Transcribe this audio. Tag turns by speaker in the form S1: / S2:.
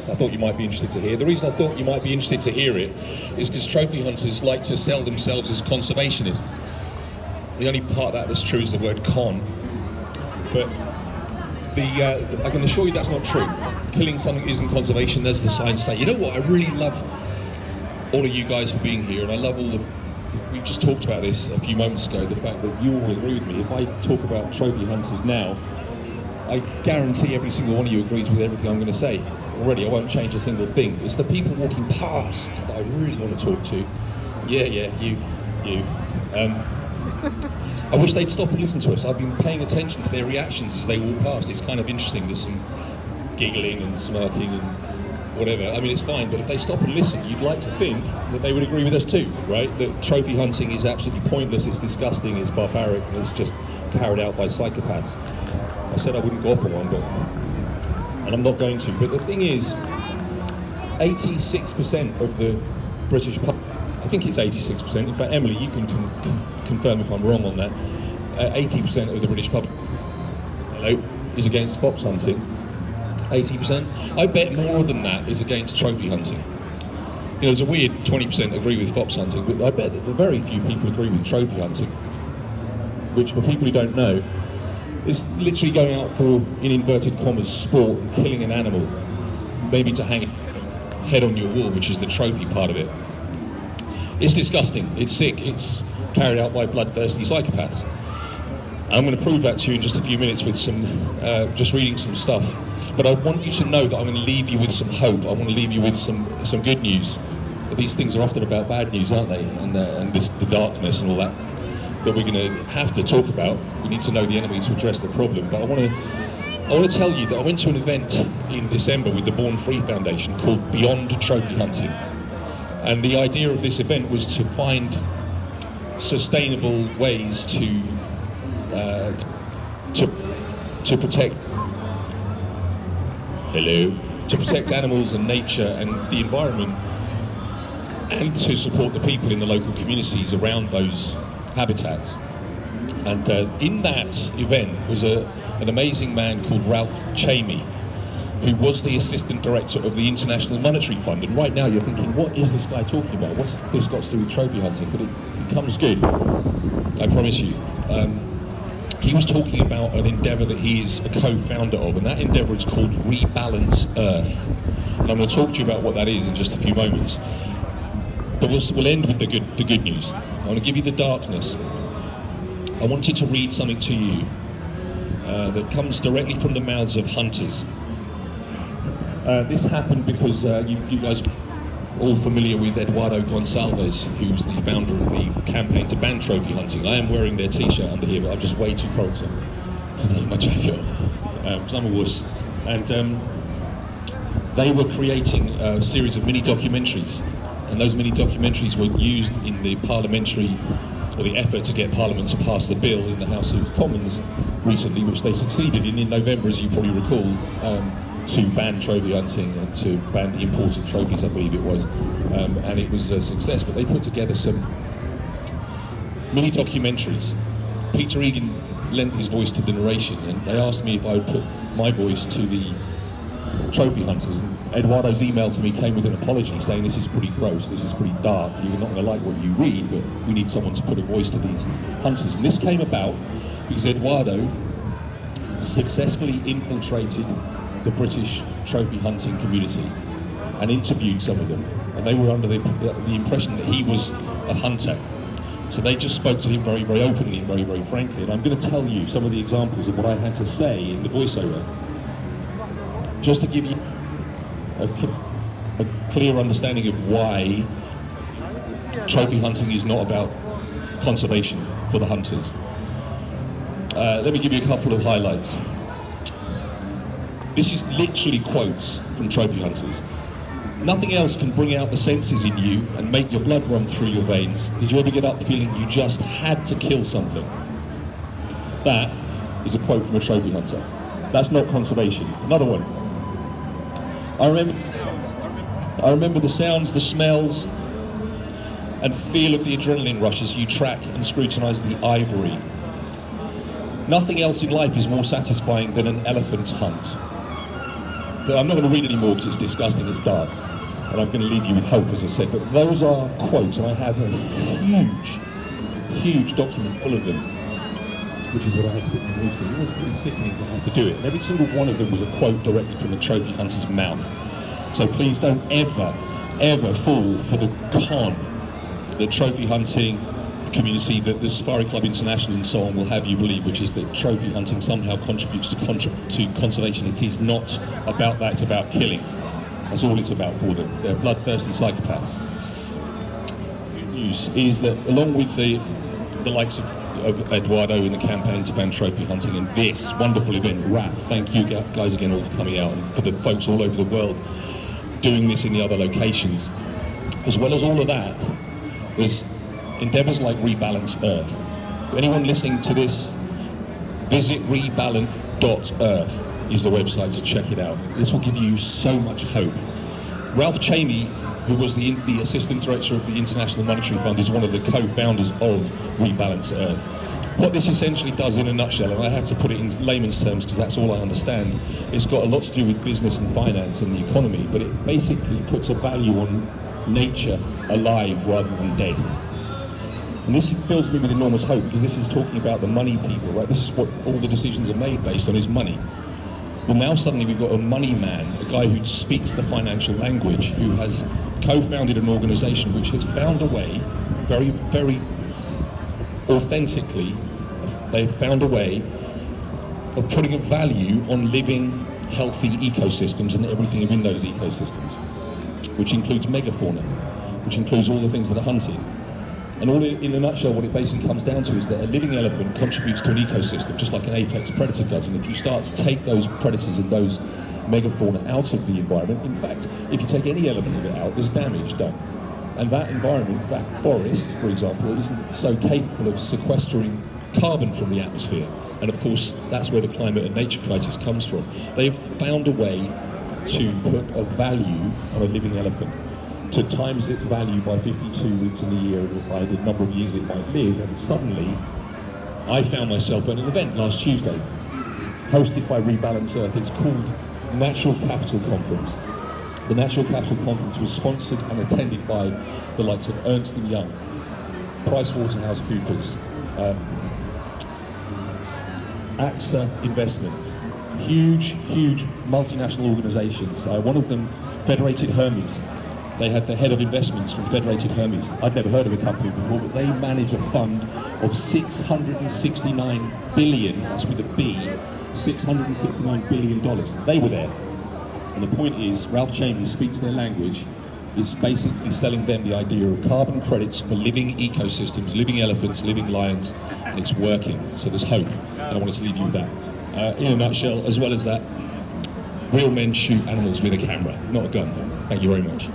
S1: I thought you might be interested to hear. The reason I thought you might be interested to hear it is because trophy hunters like to sell themselves as conservationists. The only part of that that's true is the word con. But I can assure you that's not true. Killing something isn't conservation, as the signs say. You know what? I really love all of you guys for being here, and I love all the... We just talked about this a few moments ago, the fact that you all agree with me. If I talk about trophy hunters now, I guarantee every single one of you agrees with everything I'm going to say. Already, I won't change a single thing. It's the people walking past that I really want to talk to. Yeah, you. I wish they'd stop and listen to us. I've been paying attention to their reactions as they walk past. It's kind of interesting. There's some giggling and smirking and whatever. I mean, it's fine, but if they stop and listen, you'd like to think that they would agree with us too, right? That trophy hunting is absolutely pointless, it's disgusting, it's barbaric, and it's just carried out by psychopaths. I said I wouldn't go for one, and I'm not going to. But the thing is, 86% of the British public, I think it's 86%, in fact, Emily, you can confirm if I'm wrong on that, 80% of the British public, is against fox hunting. 80%. I bet more than that is against trophy hunting. You know, there's a weird 20% agree with fox hunting, but I bet that very few people agree with trophy hunting, which, for people who don't know, is literally going out for, in inverted commas, sport and killing an animal, maybe to hang a head on your wall, which is the trophy part of it. It's disgusting, it's sick, it's carried out by bloodthirsty psychopaths. I'm going to prove that to you in just a few minutes with some, just reading some stuff. But I want you to know that I'm going to leave you with some hope. I want to leave you with some good news. But these things are often about bad news, aren't they? And the darkness and all that we're going to have to talk about. We need to know the enemy to address the problem. But I want to tell you that I went to an event in December with the Born Free Foundation called Beyond Trophy Hunting. And the idea of this event was to find sustainable ways to protect animals and nature and the environment, and to support the people in the local communities around those habitats. And in that event was an amazing man called Ralph Chamey, who was the assistant director of the International Monetary Fund. And right now you're thinking, what is this guy talking about? What's this got to do with trophy hunting? But it comes good, I promise you. He was talking about an endeavour that he is a co-founder of, and that endeavour is called Rebalance Earth. And I'm going to talk to you about what that is in just a few moments. But we'll end with the good news. I want to give you the darkness. I wanted to read something to you that comes directly from the mouths of hunters. This happened because you guys are all familiar with Eduardo Gonçalves, who's the founder of the campaign to ban trophy hunting. I am wearing their t-shirt under here, but I'm just way too cold to take my jacket off, because I'm a wuss. And they were creating a series of mini documentaries, and those mini documentaries were used in the the effort to get Parliament to pass the bill in the House of Commons recently, which they succeeded in November, as you probably recall, to ban trophy hunting and to ban the import of trophies, I believe it was, and it was a success. But they put together some mini documentaries. Peter Egan lent his voice to the narration, and they asked me if I would put my voice to the trophy hunters. And Eduardo's email to me came with an apology saying, this is pretty gross, this is pretty dark, you're not going to like what you read, but we need someone to put a voice to these hunters. And this came about because Eduardo successfully infiltrated the British trophy hunting community and interviewed some of them, and they were under the impression that he was a hunter. So they just spoke to him very, very openly and very, very frankly. And I'm going to tell you some of the examples of what I had to say in the voiceover, just to give you a clear understanding of why trophy hunting is not about conservation for the hunters. Let me give you a couple of highlights. This is literally quotes from trophy hunters. Nothing else can bring out the senses in you and make your blood run through your veins. Did you ever get up feeling you just had to kill something? That is a quote from a trophy hunter. That's not conservation. Another one. I remember the sounds, the smells, and feel of the adrenaline rush as you track and scrutinise the ivory. Nothing else in life is more satisfying than an elephant hunt. I'm not going to read any more because it's disgusting, it's dark. And I'm going to leave you with hope, as I said. But those are quotes, and I have a huge document full of them, which is what I had to put in the news. It was pretty sickening to have to do it. And every single one of them was a quote directly from a trophy hunter's mouth. So please don't ever fall for the con, the trophy hunting community, that the Safari Club International and so on will have you believe, which is that trophy hunting somehow contributes to conservation. It is not about that, it's about killing. That's all it's about for them. They're bloodthirsty psychopaths. Good news is that along with the likes of Eduardo in the campaign to ban trophy hunting and this wonderful event, RAF, thank you guys again all for coming out, and for the folks all over the world doing this in the other locations. As well as all of that, there's endeavours like Rebalance Earth. Anyone listening to this, visit rebalance.earth is the website to check it out. This will give you so much hope. Ralph Chamey, who was the Assistant Director of the International Monetary Fund, is one of the co-founders of Rebalance Earth. What this essentially does in a nutshell, and I have to put it in layman's terms because that's all I understand, it's got a lot to do with business and finance and the economy, but it basically puts a value on nature alive rather than dead. And this fills me with enormous hope, because this is talking about the money people, right? This is what all the decisions are made based on, is money. Well, now suddenly we've got a money man, a guy who speaks the financial language, who has co-founded an organisation which has found a way, very, very authentically, they've found a way of putting a value on living, healthy ecosystems and everything within those ecosystems, which includes megafauna, which includes all the things that are hunted. And all in a nutshell, what it basically comes down to is that a living elephant contributes to an ecosystem, just like an apex predator does. And if you start to take those predators and those megafauna out of the environment, in fact, if you take any element of it out, there's damage done. And that environment, that forest, for example, isn't so capable of sequestering carbon from the atmosphere. And of course, that's where the climate and nature crisis comes from. They've found a way to put a value on a living elephant, to times its value by 52 weeks in the year, by the number of years it might live. And suddenly, I found myself at an event last Tuesday, hosted by Rebalance Earth. It's called Natural Capital Conference. The Natural Capital Conference was sponsored and attended by the likes of Ernst & Young, PricewaterhouseCoopers, AXA Investments, huge multinational organisations. One of them, Federated Hermes. They had the head of investments from Federated Hermes. I'd never heard of the company before, but they manage a fund of $669 billion, that's with a B, $669 billion. They were there. And the point is, Ralph Chamey speaks their language, is basically selling them the idea of carbon credits for living ecosystems, living elephants, living lions, and it's working. So there's hope, and I wanted to leave you with that. In a nutshell, as well as that, real men shoot animals with a camera, not a gun. Thank you very much.